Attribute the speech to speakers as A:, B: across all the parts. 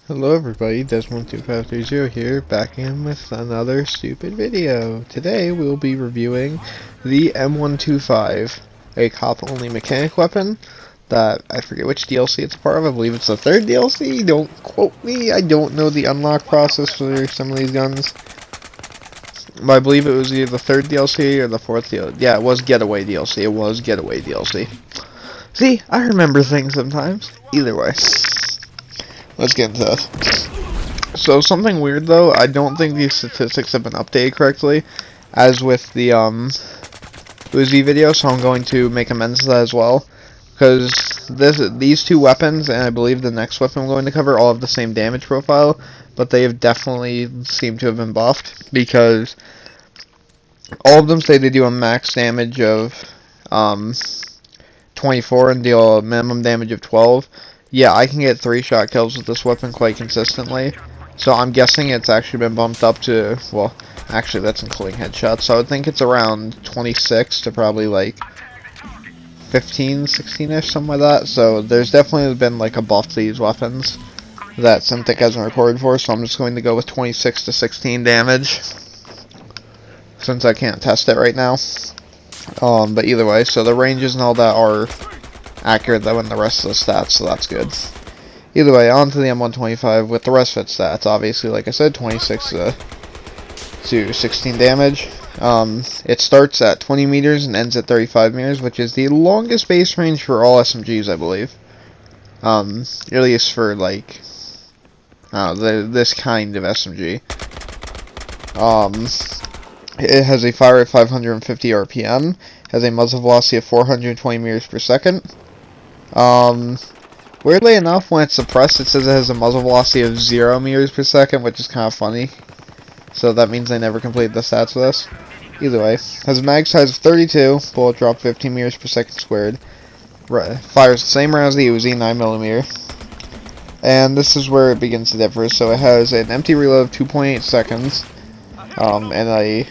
A: Hello everybody, Des12530 here, back in with another stupid video. Today we'll be reviewing the M125, a cop-only mechanic weapon that I forget which DLC it's part of. I believe it's the third DLC, don't quote me, I don't know the unlock process for some of these guns. But I believe it was either the third DLC or the fourth DLC. Yeah, it was Getaway DLC, See, I remember things sometimes. Either way. Let's get into this. So, something weird though, I don't think these statistics have been updated correctly, as with the Uzi video, so I'm going to make amends to that as well. Because these two weapons, and I believe the next weapon I'm going to cover, all have the same damage profile, but they have definitely seemed to have been buffed, because all of them say they do a max damage of 24 and deal a minimum damage of 12. Yeah, I can get 3-shot kills with this weapon quite consistently, so I'm guessing it's actually been bumped up to, well, actually that's including headshots, so I would think it's around 26 to probably like 15, 16-ish, something like that. So there's definitely been like a buff to these weapons that Simtic hasn't recorded for, so I'm just going to go with 26 to 16 damage, since I can't test it right now. But either way, so the ranges and all that are accurate though in the rest of the stats, so that's good. Either way, on to the M125 with the rest of its stats. Obviously, like I said, 26 to 16 damage. It starts at 20 meters and ends at 35 meters, which is the longest base range for all SMGs, I believe. At least for, like, this kind of SMG. It has a fire at 550 RPM, has a muzzle velocity of 420 meters per second. Weirdly enough, when it's suppressed, it says it has a muzzle velocity of 0 meters per second, which is kind of funny. So that means they never completed the stats for this. Either way, has a mag size of 32, bullet drop 15 meters per second squared. Fires the same round as the Uzi, 9mm. And this is where it begins to differ. So it has an empty reload of 2.8 seconds, and a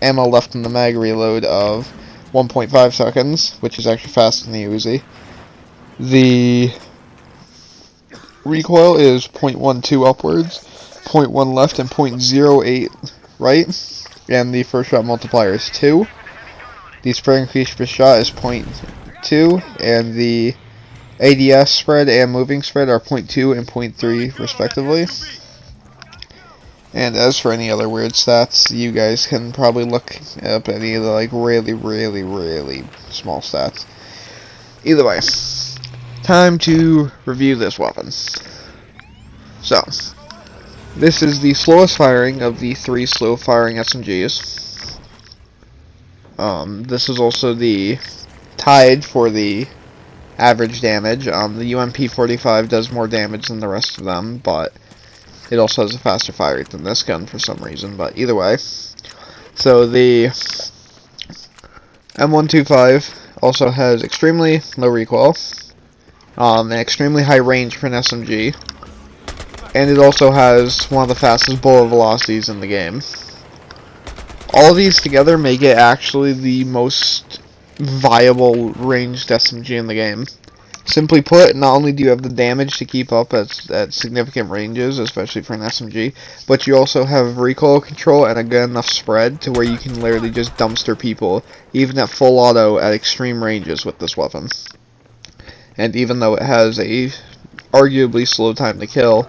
A: ammo left in the mag reload of 1.5 seconds, which is actually faster than the Uzi. The recoil is 0.12 upwards, 0.1 left, and 0.08 right, and the first shot multiplier is 2. The spread increase per shot is 0.2, and the ADS spread and moving spread are 0.2 and 0.3 respectively. And as for any other weird stats, you guys can probably look up any of the like really small stats. Either way, time to review this weapon. So, this is the slowest firing of the 3 slow firing SMGs. This is also the tied for the average damage. The UMP-45 does more damage than the rest of them, but it also has a faster fire rate than this gun for some reason, but either way. So the M125 also has extremely low recoil, an extremely high range for an SMG, and it also has one of the fastest bullet velocities in the game. All of these together make it actually the most viable ranged SMG in the game. Simply put, not only do you have the damage to keep up at significant ranges, especially for an SMG, but you also have recoil control and a good enough spread to where you can literally just dumpster people, even at full auto, at extreme ranges with this weapon. And even though it has a arguably slow time to kill,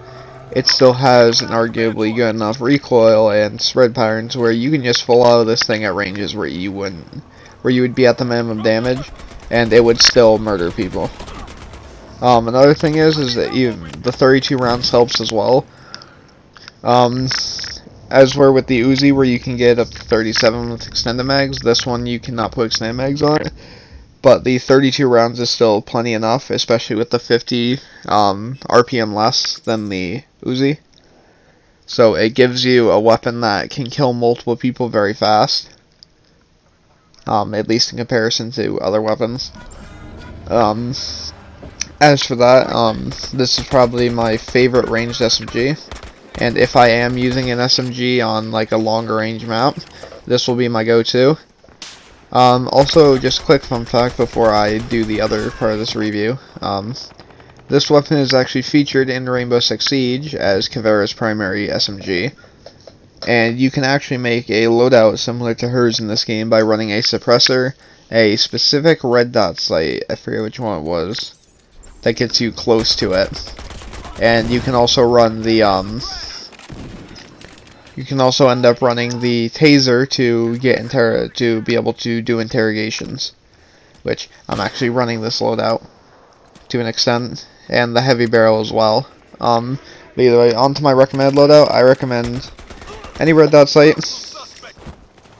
A: it still has an arguably good enough recoil and spread patterns where you can just full auto this thing at ranges where you would be at the minimum damage, and it would still murder people. Another thing is that even the 32 rounds helps as well. As where with the Uzi, where you can get up to 37 with extended mags, this one you cannot put extended mags on it. But the 32 rounds is still plenty enough, especially with the 50 RPM less than the Uzi. So it gives you a weapon that can kill multiple people very fast. At least in comparison to other weapons. As for that, this is probably my favorite ranged SMG, and if I am using an SMG on like a longer range map, this will be my go-to. Also, just a quick fun fact before I do the other part of this review. This weapon is actually featured in Rainbow Six Siege as Caveira's primary SMG. And you can actually make a loadout similar to hers in this game by running a suppressor, a specific red dot sight, I forget which one it was, that gets you close to it. And you can also run the, you can also end up running the taser to get to be able to do interrogations, which I'm actually running this loadout to an extent, and the heavy barrel as well. But either way, on to my recommended loadout. I recommend any red dot sight,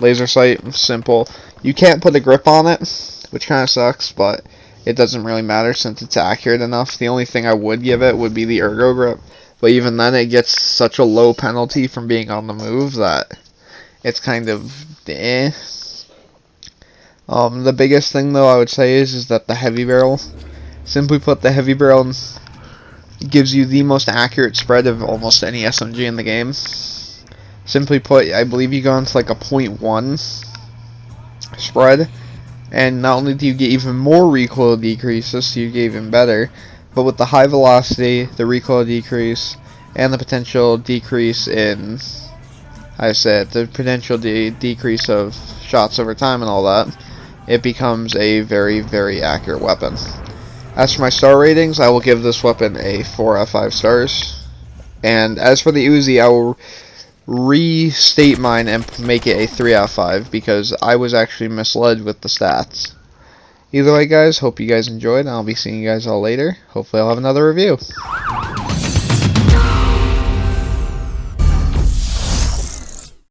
A: laser sight, simple. You can't put a grip on it, which kind of sucks, but it doesn't really matter since it's accurate enough. The only thing I would give it would be the ergo grip, but even then it gets such a low penalty from being on the move that it's kind of eh. The biggest thing though I would say is that the heavy barrel, simply put, the heavy barrel gives you the most accurate spread of almost any SMG in the game. Simply put, I believe you go into like a 0.1 spread, and not only do you get even more recoil decreases, so you get even better, but with the high velocity, the recoil decrease, and the potential decrease in, the potential decrease of shots over time and all that, it becomes a very, very accurate weapon. As for my star ratings, I will give this weapon a 4 out of 5 stars. And as for the Uzi, I will restate mine and make it a 3 out of 5 because I was actually misled with the stats. Either way, guys, hope you guys enjoyed, and I'll be seeing you guys all later. Hopefully I'll have another review.